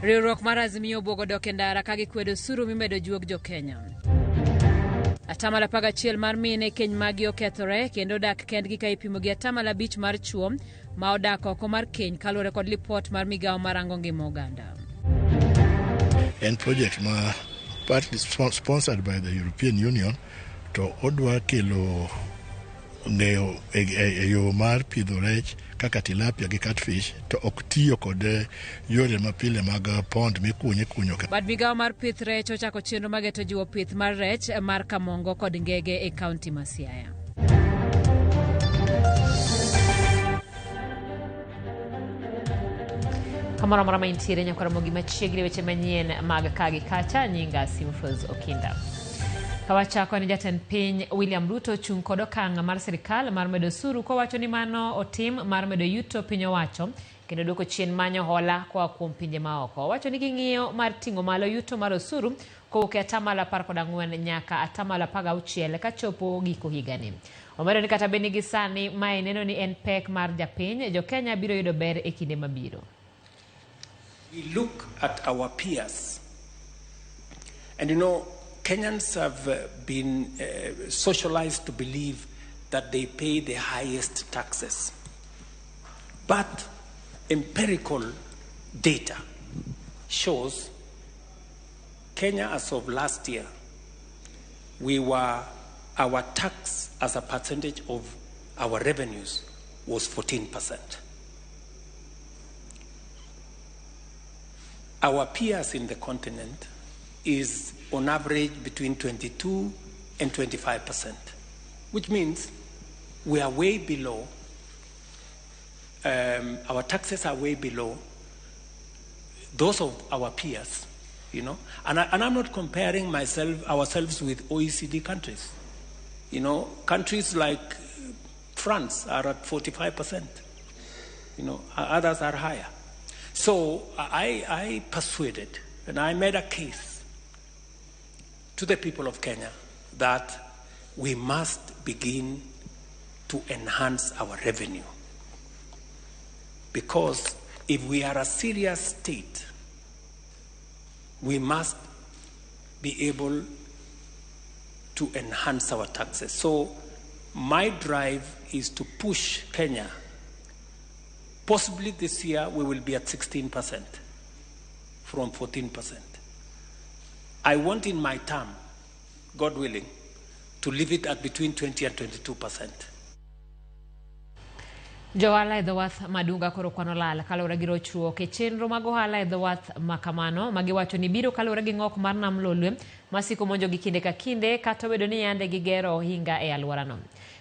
Riwruok mar Azimio bogo dok e ndara ka gikwedo osuru mimedo juog jo Kenya. Atamala 11 mar mine keny magi okethore kendo dak kendgi ka ipimo gi atamala 5 mar chuo ma odak oko mar keny kaluwore kod lipot mar migawo marango ngima oganda. And project ma partly sponsored by the European Union to odwa kelo ng'eyo e yo mar pidho rech kaka tilapia gi catfish to ok tiyo kod yore mapile mag pond mikunyo. Bad migawo mar pith rech ochako chenro mageto jiwo pith mar rech mar kamongo kod ngege e kaunti ma Siaya. Kamara mara maintiere nyakora Ramogi machiegni weche manyien mag kagi kacha nyinga Simfos Okinda. Kawachako ni jatend piny William Ruto chung kod okang' mar sirikal mar medo osuru kowacho ni mano otim mar medo yuto piny owacho kendo duoko chien manyo hola koa kuom pinje maoko. Wacho ni ging'iyo mar ting'o malo yuto mar osuru kowuok e atamalo 14 nyaka atamalo 16 kachopo giko higani. Omedo ni kata beni gi sani mae neno ni en pek mar japiny jo Kenya biro yudo ber e kinde mabiro. We look at our peers and Kenyans have been socialized to believe that they pay the highest taxes. But empirical data shows Kenya as of last year, our tax as a percentage of our revenues was 14%. Our peers in the continent is on average between 22 and 25%, which means we are way below, our taxes are way below those of our peers, And I'm not comparing ourselves with OECD countries. Countries like France are at 45%, others are higher. So I persuaded and I made a case to the people of Kenya that we must begin to enhance our revenue. Because if we are a serious state, we must be able to enhance our taxes. So my drive is to push Kenya. Possibly this year we will be at 16% from 14%. I want in my term, God willing, to leave it at between 20 and 22%. Johala e dhowath madunga koro kwano lal kalore gi rochruok e chenro mag ohala e dhowath makamano magiwacho ni biro kalore gi ng'ok mar nam lolwe masiko monjo gi kinde ka kinde kata bedo ni yande gigero ohinga e alworano.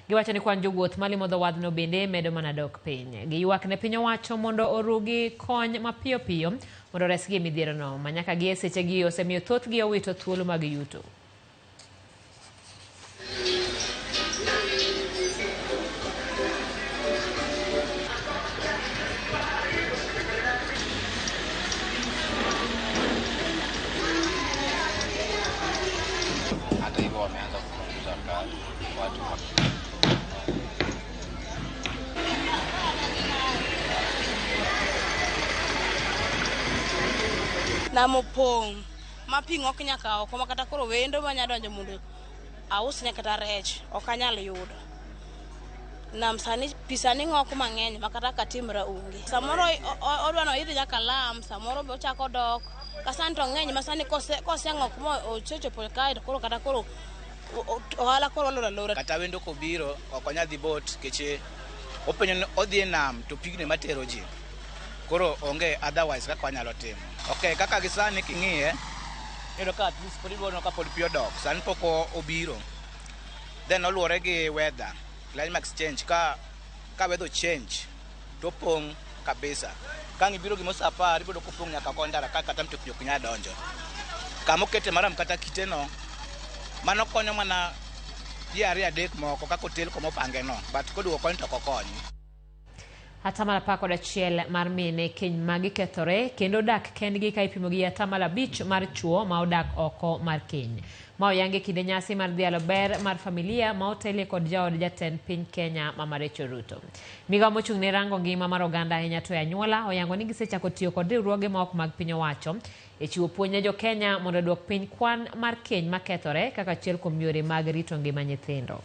Giwacho ni kwan jowuoth malimo dhowadhno bende medo mana dok piny. Giywak ne piny owacho mondo orugi kony mapiyo piyo mondo resgi e midhierono manyaka gi e sechegi osemiyo thothgi owito thuolo mag yuto. Namopong maping ok nyaka oko makata koro wendo manya donjo mondo aus ne kata rech okanyal yudo. Nam sani pisani ng'oko mang'eny makata katimra onge. Samoro odwano idhi nyaka lam, samoro be ochako dok. Kasan to ng'eny masani kose ng'ok mo ochochopo kae to koro kata koro ohala koro lora. Kata wendo kobiro okonya dhi bot keche openyo odhi nam to pigne matero ji. Koro onge otherwise kaka wanyalo timo. Okay, kaka gisani king'iye iyudo ka at least pod ibono ka pod pi odok sani pok obiro. Then oluwore gi weather, climate change ka weather change to pong kabisa. Ka ngibiro gi mosafari ibodo kopong nyaka kondara kata mtokni ok nyal donjo. Kama okete maram kata kiteno mano konyo mana ji 2-3 moko kaka otel komo pange no but koduoko konyo to kokonyo. Atamala pakod achiel mar mine keny magi kethore kendo dak kendgi ka ipimo gi atamala 5 mar chuo ma odak oko mar keny. Ma oyange kinde nyasi mar dhialo ber mar familia ma otelie kod jaod jatend piny Kenya Mama Rachel Ruto. Migao mochung' ne rango ngima mar oganda ahinya to anyuola oyango ni gisechako tiyo kod riwruoge ma ok mag piny owacho e chiwo puonj ne jo Kenya mondo odwok piny kwan mar keny makethore kaka achiel kuom yore mag rito ngima nyithindo.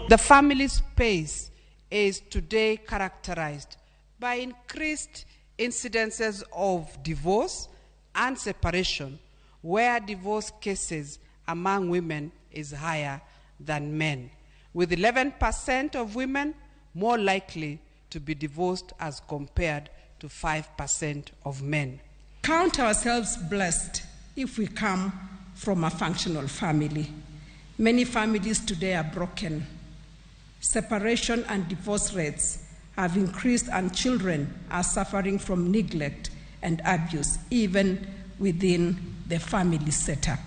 The family space is today characterized by increased incidences of divorce and separation, where divorce cases among women is higher than men, with 11% of women more likely to be divorced as compared to 5% of men. Count ourselves blessed if we come from a functional family. Many families today are broken. Separation and divorce rates have increased and children are suffering from neglect and abuse, even within the family setup.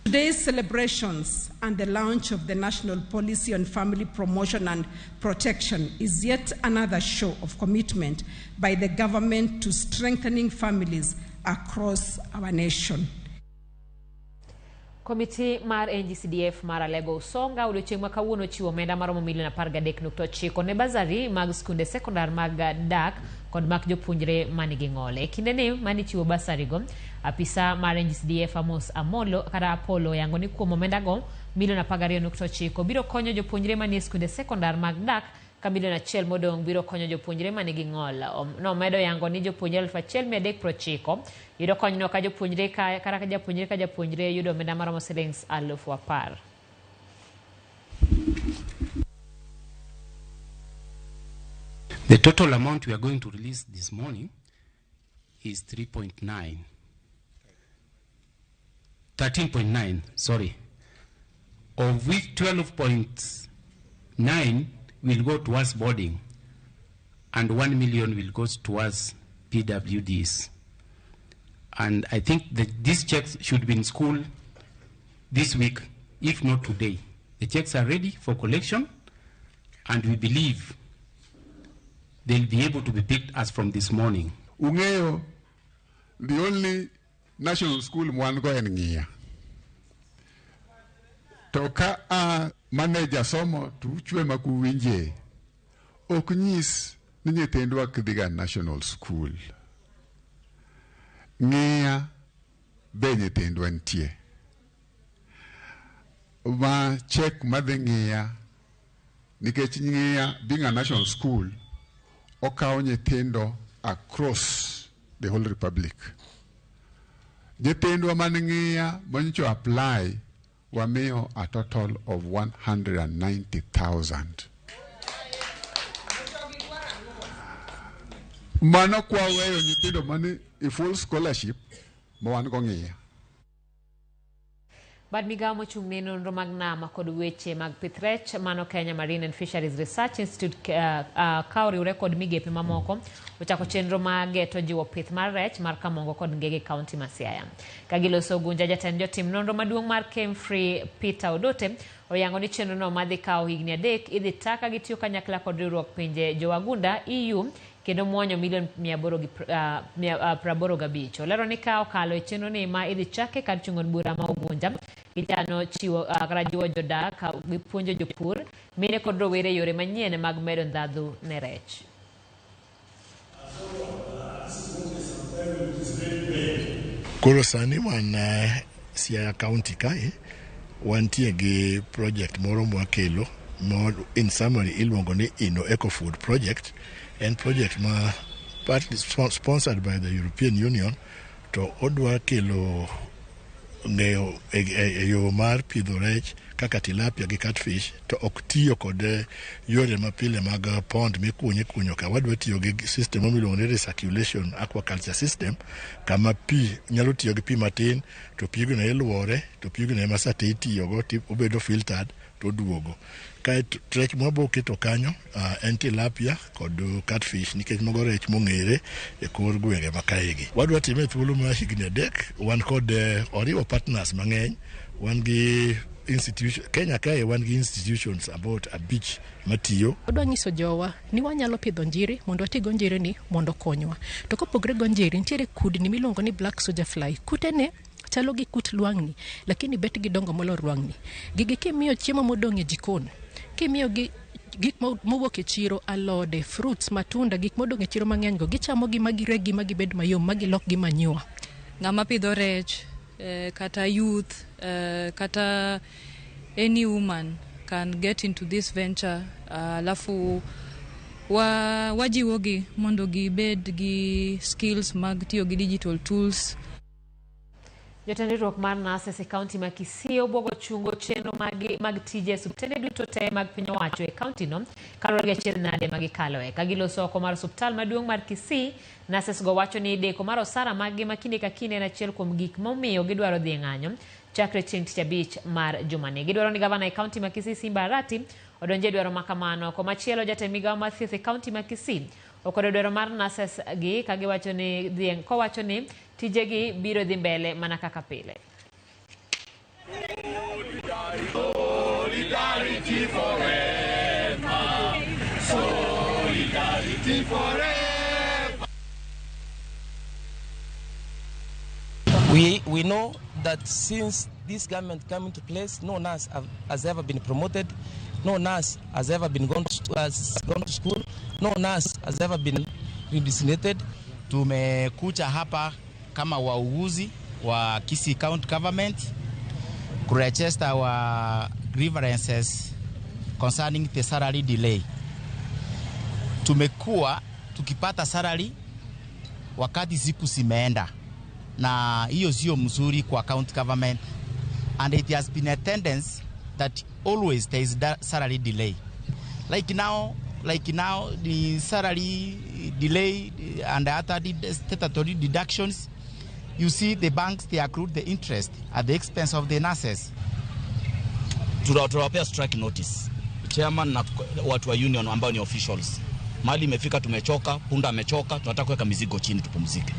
Today's celebrations and the launch of the National Policy on Family Promotion and Protection is yet another show of commitment by the government to strengthening families across our nation. Komiti mar NGCDF mar Alego Usonga odiochieng' ma kawuono chiwo omenda maromo $1.3.9 ne bazari mag skunde sekondar mag dak kod mak jopuonjre manigi ng'ole. Kinde ni mani chiwo basarigo, apisa mar NGCDF Amos Amolo kata Apollo yango ni kuom omenda go $1.2.9 biro konyo jopuonjre manie skunde sekondar mag dak ka $1 modong biro konyo jopuonjre manigi ng'ol. No medo yango ni jopuonjre 1,390 yudo konyno ka jopuonjre ka japuonjre yudo omenda maromo $10,000. The total amount we are going to release this morning is 13.9, sorry, of which 12.9 will go towards boarding and 1 million will go towards PWDs. And I think that these checks should be in school this week, if not today. The checks are ready for collection and we believe they'll be able to be picked as from this morning. Ungeo, the only national school mwan go en ngia. Toka a manager somo tuchwe makuwinje. Oknyis ni nyithendwa kidhiga national school. Ngia be nyithendwa ntie. Ma check madhi ngia nikech ngia being a national school okao nyithindo across the whole republic. Nyithindo maning'ia manyicho apply wamiyo a total of 190,000. Mano kwa weyo nyithindo mani a full scholarship mawan kong'ia. Bad migao mochung' ne nonro mag nama kod weche mag pith rech mano Kenya Marine and Fisheries Research Institute kao riwre kod migepe mamoko ochako chenro mag geto jiwo pith mar rech mar Kamongo kod Ngege County ma Siaya. Kagiloso gunja jatend jotim nonro maduong' mar Game Free Peter Odote oyango ni chenro no madhi kao higni 3 idhi taka gitiyo kanyakla kod riwruok pinje jowagunda EU kendo muonyo $885. Olero ni kao kalo e chenro ni ma idhi chake kar chung'od bura ma Ugunja gitano chiwo graduo jodak gi puonjo jopur mine kod rowere yore manyien mag medo ndhadhu ne rech. Koro sani wan Siaya County kae wantie gi project moro mwakelo in summary iluongo ni Eco Food Project, and project ma partly sponsored by the European Union to odwa kelo ng'eyo yo mar pidho rech kaka tilapia gi catfish to ok tiyo kod yore mapile mag pond mikunyo ka wadwa tiyo gi system miluongo ni recirculation aquaculture system kama pi nyalo tiyo gi pi matin to pigno iluore to pigno ema sate itiyogo obedo filtered to duogo. Kae rech mwabo keto kanyo en tilapia kod catfish nikech mago rech mong'ere e kor gwenge makaegi. Wadwa time thuolo ma higni 3 wan kod oriwo partners mang'eny. Wan gi institution Kenya kae wan gi institutions about a beach matiyo. Odwa nyiso jowa ni wanyalo pidho njiri mondo watigo njiri ni mondo konywa. To kopogre go njiri nitiere kudni miluongo ni black soldier fly. Kutene chalo gi kut lwang'ni lakini bet gidongo molo lwang'ni. Gigi kimiyo chiemo modong' e jikon, kimiyo gik mowuok e chiro, alode, fruits, matunda, gik modong' e chiro mang'eny go gichamo gi magiregi magibed mayom magilok gi manyiwa. Ng'ama pidho rech kata youth kata any woman can get into this venture. Alafu wajiwogi mondo gibed gi skills mag tiyo gi digital tools. Jotendruok mar NASS e kaunti ma Kisii obwogo chungo chenro mag tije suptende duto te mag piny owacho e kaunti no kaluwore gi achiedh nade magikaloe. Ka giloso oko mar suptal maduong' mar Kisii, NASS go wacho ni deko mar osara maggi ma kinde ka kinde en achiel kuom gik momiyo gidwaro dhi ng'anyo chakre chieng' tich abich mar jumani. Gidwaro ni gavana e kaunti ma Kisii Simba Arati odonje dwaro makamano. Komachielo jatend migawo mar thieth e kaunti ma Kisii okwedo dwaro mar NASS gi ka giwacho ni kowacho ni tijegi biro dhi mbele mana kaka pile. Solidarity forever. Solidarity forever. We know that since this government came into place, no nurse has ever been promoted, no nurse has ever been gone to school, no nurse has ever been designated. Tumekuja hapa kama wauguzi wa Kisii County Government kuregister our grievances concerning the salary delay. Tumekuwa tukipata salary wakati siku zimeenda, na hiyo sio mzuri kwa county government, and it has been a tendency that always there is salary delay. Like now the salary delay and other statutory deductions, you see the banks, they accrued the interest at the expense of the nurses. Tunawapea strike notice chairman na watu wa union ambao ni officials. Mali imefika, tumechoka, punda amechoka, tunataka kuweka mizigo chini tupumzike.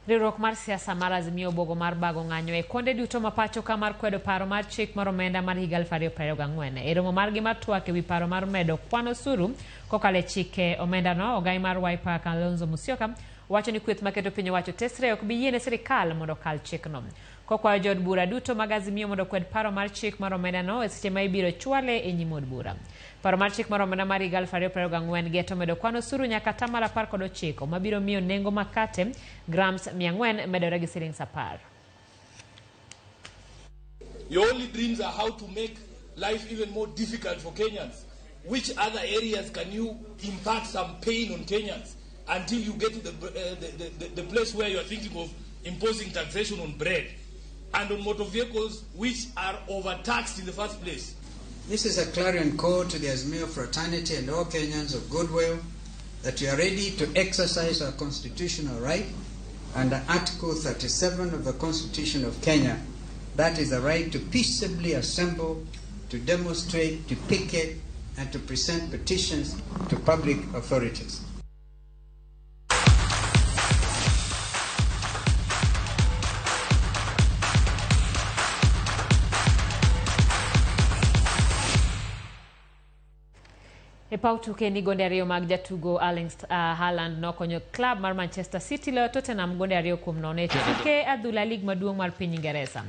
Riwruok mar siasa mar Azimio obwogo mar bago ng'anyo e konde duto mapacho ka mar kwedo paro mar chik mar omenda mar higa 2024. E romo margi mar twak ewi paro mar medo kwan osuru kokalo e chike omenda no, ogai mar Wiper Kalonzo Musyoka wacho ni kweth maketo piny owacho tesre ok bi yiene sirikal mondo kal chik no. Kokwayo jod bura duto mag Azimio mondo kwed paro mar chik mar omenda no e seche ma ibiro chwale e nyim od bura. Paro mar chik mar omenda mar higa 2024 geto medo kwan osuru nyaka 19% mabiro miyo nengo makate grams 400 medore gi siling 10. Your only dreams are how to make life even more difficult for Kenyans. Which other areas can you impart some pain on Kenyans until you get to the place where you are thinking of imposing taxation on bread and on motor vehicles which are overtaxed in the first place? This is a clarion call to the Azimio fraternity and all Kenyans of goodwill that we are ready to exercise our constitutional right under Article 37 of the Constitution of Kenya. That is the right to peaceably assemble, to demonstrate, to picket, and to present petitions to public authorities. E pau tuke ni gonde ariyo mag jatugo Haaland nokonyo club mar Manchester City loyo Tottenham gonde ariyo kuom nono e tuke adhula lig maduong' mar piny Ingresa.